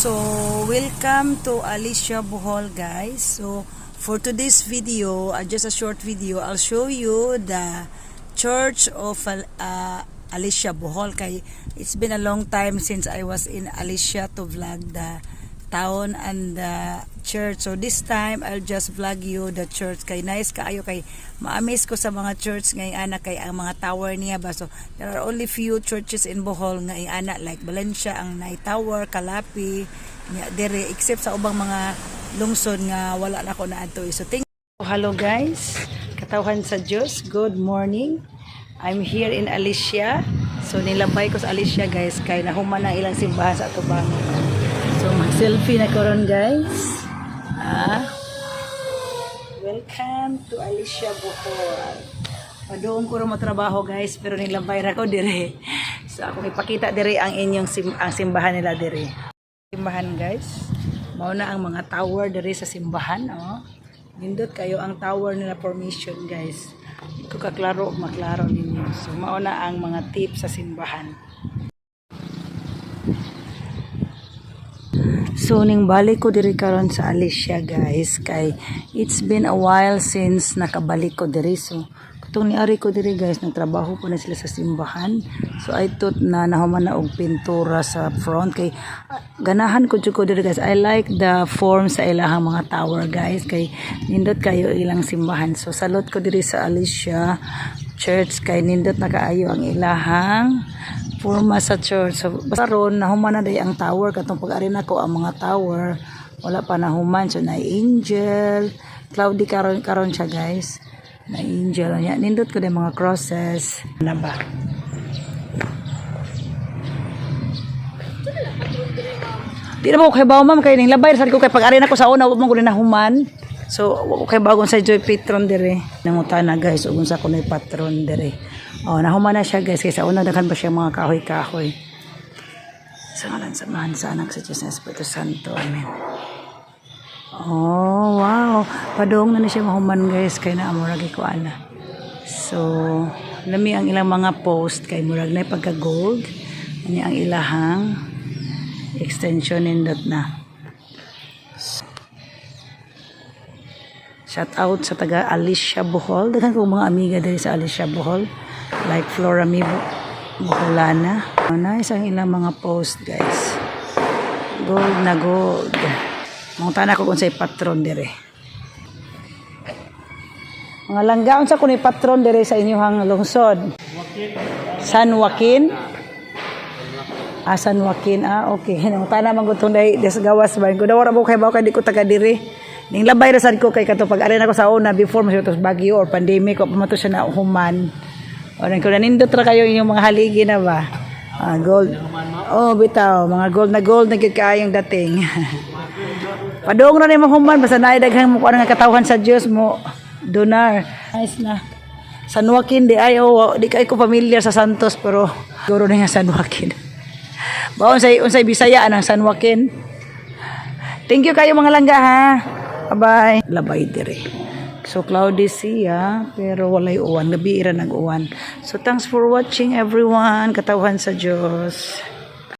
So, welcome to Alicia Bohol, guys. So, for today's video, just a short video, I'll show you the church of Alicia Bohol. Kay it's been a long time since I was in Alicia to vlog the town and the church. So this time I'll just vlog you the church. Kay nice kaayo, kay ma-amaze ko sa mga church ngay ana, kay ang mga tower niya ba. So there are only few churches in Bohol ngay ana, like Valencia ang Nay Tower, Calapi nya dire, except sa ubang mga lungsod nga wala na ko na adto. So hello guys, katawhan sa Diyos, good morning. I'm here in Alicia. So nilabay ko sa Alicia guys, kay nahuman na ilang simbahan sa atubang. So mag-selfie na karon guys. Welcome to Alicia Bohol. Padoon ko rin matrabaho guys, pero nilabay ra ko dire. So ako ipakita dire ang inyong ang simbahan nila dire. Simbahan guys. Mao na ang mga tower dire sa simbahan, oh. Nindot kayo ang tower nila formation guys. Ito kaklaro, maklaro ninyo. So mao na ang mga tips sa simbahan. So ning balik ko diri karon sa Alicia guys, kay it's been a while since nakabalik ko diri. So katong niari ko diri guys, nagtrabaho po na sila sa simbahan. So I thought na nahuman na og pintura sa front, kay ganahan ko jud ko diri guys. I like the form sa ilahang mga tower guys, kay nindot kayo ilang simbahan. So salot ko diri sa Alicia Church, kay nindot na kaayo ang ilahang forma sa church. So basta ron nahuman na day ang tower, katong pag-ari nako ang mga tower wala pa nahuman. So na angel cloudy karon siya guys, na angel nya nindot ko day mga crosses na ba. Di na mo kay bawo ma'am, kay ning labay sad ko kay pag-ari nako sa una wa mo ko nahuman. So wa kay bagon sa Joy Patron dire nangutana guys ug unsa ko nay patron dire. Oh, nahuman na siya guys, kaysa una daghan pa siya mga kahoy-kahoy. Sa ngalan sa Mahal sa Anak sa Diyos na Espiritu Santo. Amen. Oh, wow. Padong na siya mahuman guys, kay na amuragi ko ana. So, lami ang ilang mga post kay murag na pagka-gold. Ani ang ilahang extension nindot na. Shout out sa taga Alicia Bohol. Daghan ko mga amiga diri sa Alicia Bohol. Like Flora Mi Boholana. Nice ang ilang mga post guys. Gold na gold. Mga tanak ko kung sa'y patron dire. Mga langgaon sa kunay patron dire sa inyong lungsod. San Joaquin. San Joaquin. Okay. Mga tanak magutong day desgawas ba. Kung dawara mo kay bawa kay di ko taga dire. Ning labay rasad ko kay kato pag-ari na ko sa una before masyutos bagyo or pandemic o pamato siya na human. O nang kung nanindot ra kayo inyong mga haligi na ba? Gold. Oh, bitaw. Mga gold na kayong dating. Padong na ni mahuman. Basta naidaghan mo kung ano nga katawhan sa Diyos mo. Donar. Nice na. San Joaquin di ay. Oh, di kayo ko familiar sa Santos. Pero guro na nga San Joaquin. Ba, unsay Bisaya ang San Joaquin. Thank you kayo mga langga ha. Bye-bye. Labay dire. So cloudy siya, pero walay uwan. Gabi ira nag-uwan. So thanks for watching everyone. Katawhan sa Diyos.